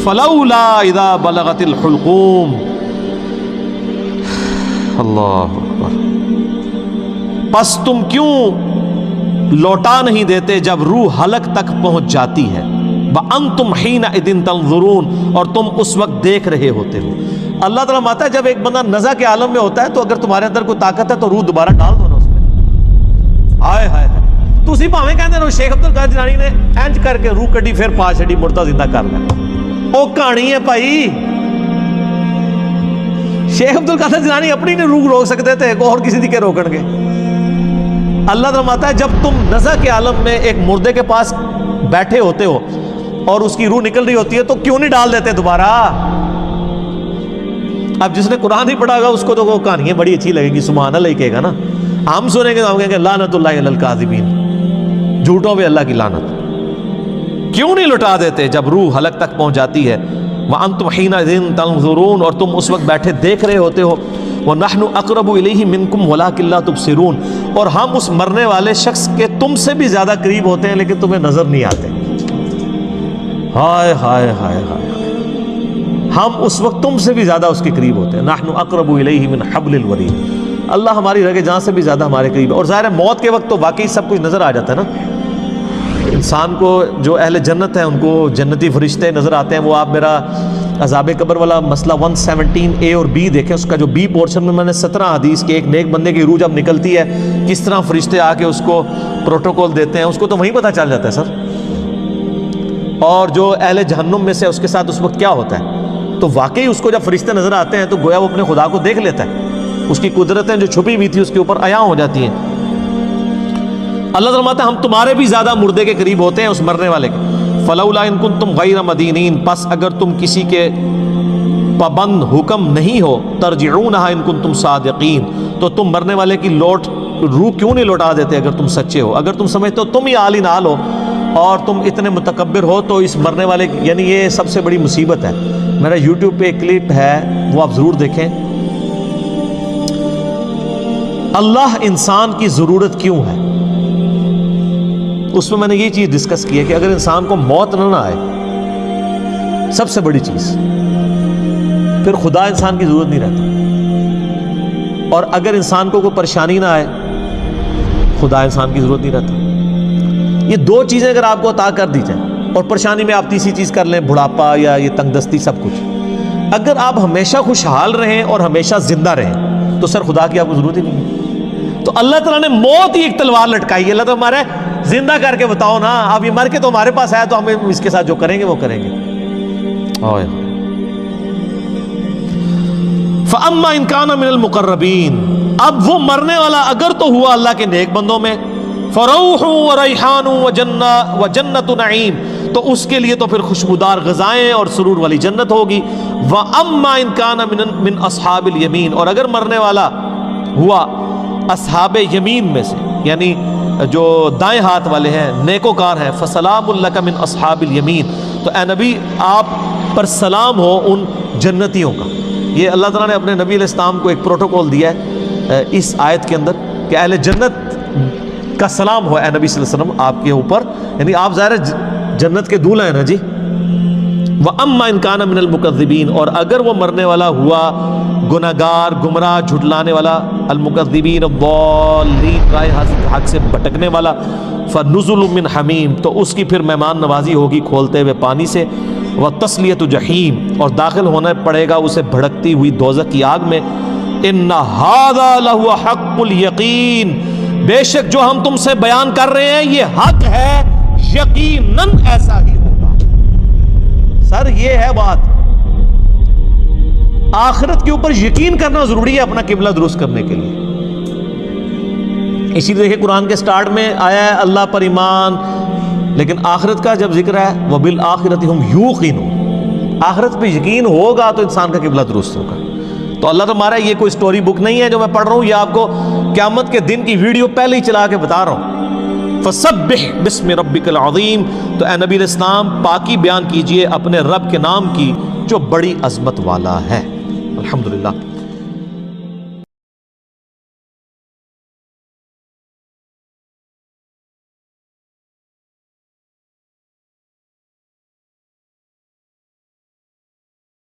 فلولا اذا بلغت الحلقوم. اللہ اکبر. پس تم کیوں لوٹا نہیں دیتے جب روح حلق تک پہنچ جاتی ہے. وانتم حینئذ تنظرون، اور تم اس وقت دیکھ رہے ہوتے ہو. اللہ تعالیٰ ماتا ہے جب ایک بندہ نزع کے عالم میں ہوتا ہے تو اگر تمہارے اندر کوئی طاقت ہے تو روح دوبارہ ڈال دو نا اس میں. ہائے ہائے تسی بھاویں کہندے ہو شیخ عبد القادر جیلانی نے انج کر کے روح کڈی پھر پا چھڈی مردہ زندہ کر لیا. او کہانی ہے بھائی. شیخ عبد القادر جیلانی اپنی نہیں روح روک سکتے تھے، اور کسی دی کے روکن گے. اللہ تعالیٰ ماتا ہے جب تم نزع کے عالم میں ایک مردے کے پاس بیٹھے ہوتے ہو اور اس کی روح نکل رہی ہوتی ہے تو کیوں نہیں ڈال دیتے دوبارہ. اب جس نے قرآن ہی پڑھا گا اس کو تو وہ کہانیاں بڑی اچھی لگے گی، سبحان اللہ ہی کہے گا نا. ہم سنیں گے تو ہم کہیں گے لعنت اللہ علی الکاذبین، جھوٹوں پہ اللہ کی لعنت. کیوں نہیں لٹا دیتے جب روح حلق تک پہنچ جاتی ہے. وانتم حینئذ تنظرون، اور تم اس وقت بیٹھے دیکھ رہے ہوتے ہو. وَنَحْنُ أَقْرَبُ إِلَيْهِ مِنْكُمْ وَلَٰكِن لَا تُبْصِرُونَ، اور ہم اس مرنے والے شخص کے تم سے بھی زیادہ قریب ہوتے ہیں لیکن تمہیں نظر نہیں آتے. ہائے ہائے ہائے ہائے، ہم اس وقت تم سے بھی زیادہ اس کے قریب ہوتے ہیں. نحن اقرب الیہ من حبل الورید، اللہ ہماری رگ جان سے بھی زیادہ ہمارے قریب ہے. اور ظاہر ہے موت کے وقت تو واقعی سب کچھ نظر آ جاتا ہے نا. انسان کو جو اہل جنت ہے ان کو جنتی فرشتے نظر آتے ہیں. وہ آپ میرا عذاب قبر والا مسئلہ 117A اور B دیکھیں، اس کا جو B پورشن میں نے 17 حدیث کے ایک نیک بندے کی روح جب نکلتی ہے کس طرح فرشتے آ کے اس کو پروٹوکول دیتے ہیں، اس کو تو وہیں پتہ چل جاتا ہے سر. اور جو اہل جہنم میں سے اس کے ساتھ اس وقت کیا ہوتا ہے، تو واقعی اس کو جب فرشتے نظر آتے ہیں تو گویا وہ اپنے خدا کو دیکھ لیتا ہے. اس کی قدرتیں جو چھپی ہوئی تھی اس کے اوپر عیاں ہو جاتی ہیں. اللہ تعالیٰ فرماتا ہے ہم تمہارے بھی زیادہ مردے کے قریب ہوتے ہیں اس مرنے والے کے. فلولا ان کنتم غیر مدینین، پس اگر تم کسی کے پابند حکم نہیں ہو، ترجعونها ان کنتم صادقین، تو تم مرنے والے کی روح کیوں نہیں لوٹا دیتے اگر تم سچے ہو. اگر تم سمجھتے ہو تم ہی عالی نال ہو اور تم اتنے متکبر ہو تو اس مرنے والے یعنی یہ سب سے بڑی مصیبت ہے. میرا یوٹیوب پہ ایک کلپ ہے وہ آپ ضرور دیکھیں. اللہ انسان کی ضرورت کیوں ہے، اس میں میں نے یہ چیز ڈسکس کی ہے کہ اگر انسان کو موت نہ آئے، سب سے بڑی چیز، پھر خدا انسان کی ضرورت نہیں رہتا. اور اگر انسان کو کوئی پریشانی نہ آئے، خدا انسان کی ضرورت نہیں رہتا. یہ دو چیزیں اگر آپ کو عطا کر دی جائیں، اور پریشانی میں آپ تیسری چیز کر لیں بڑھاپا یا یہ تنگ دستی سب کچھ، اگر آپ ہمیشہ خوشحال رہیں اور ہمیشہ زندہ رہیں تو سر خدا کی آپ کو ضرورت ہی نہیں ہے. تو اللہ تعالیٰ نے موت ہی ایک تلوار لٹکائی ہے. اللہ تو ہمارے زندہ کر کے بتاؤ نا، اب یہ مر کے تو ہمارے پاس آیا تو ہم اس کے ساتھ جو کریں گے وہ کریں گے. فَأَمَّا إِن كَانَ مِنَ الْمُقَرَّبِينَ، اب وہ مرنے والا اگر تو ہوا اللہ کے نیک بندوں میں، فَرَوْحٌ وَرَيْحَانٌ وَجَنَّةُ نَعِيمٌ، تو اس کے لیے تو پھر خوشبودار غذائیں اور سرور والی جنت ہوگی. وَأَمَّا إِن كَانَ مِنْ أَصْحَابِ الْيَمِينَ، اور اگر مرنے والا ہوا اصحاب یمین میں سے، یعنی جو دائیں ہاتھ والے ہیں، نیکوکار ہیں، فسلام لک من اصحاب الیمین، تو اے نبی آپ پر سلام ہو ان جنتیوں کا. یہ اللہ تعالیٰ نے اپنے نبی علیہ السلام کو ایک پروٹوکول دیا ہے اس آیت کے اندر کہ اہل جنت کا سلام ہو اے نبی صلی اللہ علیہ وسلم آپ کے اوپر، یعنی آپ ظاہر جنت کے دولہا ہیں نا جی. وَأَمَّا إِن كَانَ مِنَ الْمُكَذِّبِينَ، اور اگر وہ مرنے والا ہوا گناہگار، گمراہ، جھٹلانے والا، المکذبین الضالین، راہ حق سے بھٹکنے والا، فَنُزُلٌ مِّنْ حَمِيمٍ، تو اس کی پھر مہمان نوازی ہوگی کھولتے ہوئے پانی سے. وَتَصْلِيَةُ جَحِيمٍ، اور داخل ہونا پڑے گا اسے بھڑکتی ہوئی دوزخ کی آگ میں. إِنَّ هَذَا لَهُوَ حَقُّ الْيَقِينِ، بے شک جو ہم تم سے بیان کر رہے ہیں یہ حق ہے، یقیناً ایسا ہی ہوگا. سر یہ ہے بات، آخرت کے اوپر یقین کرنا ضروری ہے اپنا قبلہ درست کرنے کے لیے. اسی لیے قرآن کے سٹارٹ میں آیا ہے اللہ پر ایمان، لیکن آخرت کا جب ذکر ہے وَبِالْآخِرَةِ هُمْ يُوقِنُونَ، آخرت پہ یقین ہوگا تو انسان کا قبلہ درست ہوگا. تو اللہ تمہارا یہ کوئی سٹوری بک نہیں ہے جو میں پڑھ رہا ہوں، یہ آپ کو قیامت کے دن کی ویڈیو پہلے ہی چلا کے بتا رہا ہوں. فَسَبِّحْ بِاسْمِ رَبِّكَ الْعَظِيمِ، تو اے نبی علیہ السلام پاکی بیان کیجئے اپنے رب کے نام کی جو بڑی عظمت والا ہے. الحمدللہ.